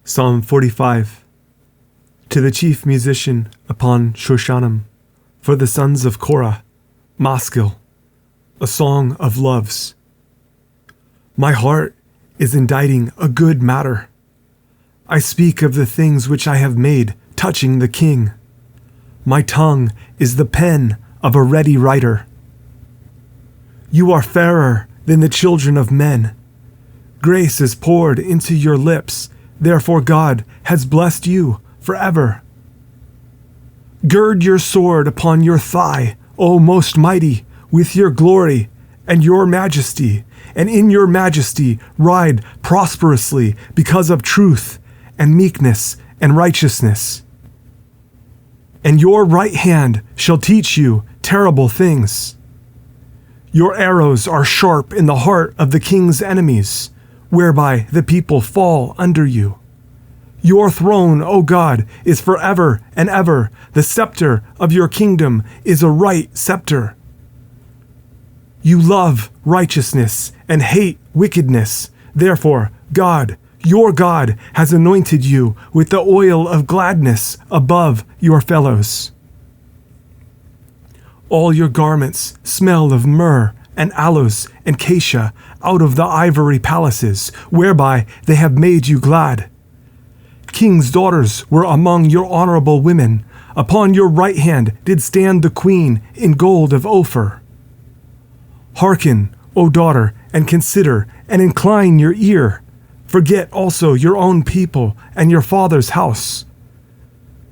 Psalm 45. To the chief musician upon Shoshannim, for the sons of Korah, Maschil, a song of loves. My heart is inditing a good matter. I speak of the things which I have made touching the king. My tongue is the pen of a ready writer. You are fairer than the children of men. Grace is poured into your lips. Therefore God has blessed you forever. Gird your sword upon your thigh, O most mighty, with your glory and your majesty, and in your majesty ride prosperously because of truth and meekness and righteousness. And your right hand shall teach you terrible things. Your arrows are sharp in the heart of the king's enemies, whereby the people fall under you. Your throne, O God, is forever and ever. The scepter of your kingdom is a right scepter. You love righteousness and hate wickedness. Therefore, God, your God, has anointed you with the oil of gladness above your fellows. All your garments smell of myrrh and aloes and cassia out of the ivory palaces, whereby they have made you glad. King's daughters were among your honorable women. Upon your right hand did stand the queen in gold of Ophir. Hearken, O daughter, and consider, and incline your ear. Forget also your own people and your father's house.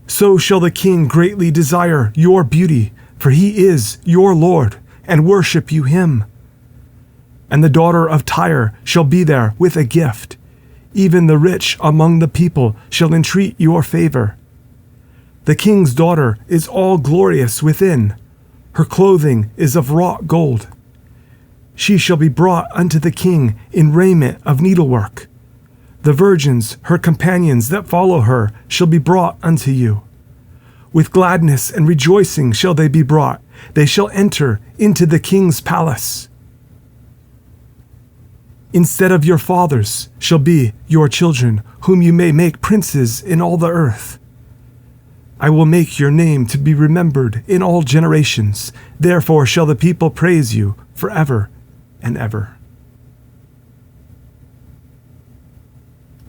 So shall the king greatly desire your beauty, for he is your Lord, and worship you him. And the daughter of Tyre shall be there with a gift. Even the rich among the people shall entreat your favor. The king's daughter is all glorious within. Her clothing is of wrought gold. She shall be brought unto the king in raiment of needlework. The virgins, her companions that follow her, shall be brought unto you. With gladness and rejoicing shall they be brought. They shall enter into the king's palace. Instead of your fathers shall be your children, whom you may make princes in all the earth. I will make your name to be remembered in all generations. Therefore shall the people praise you forever and ever.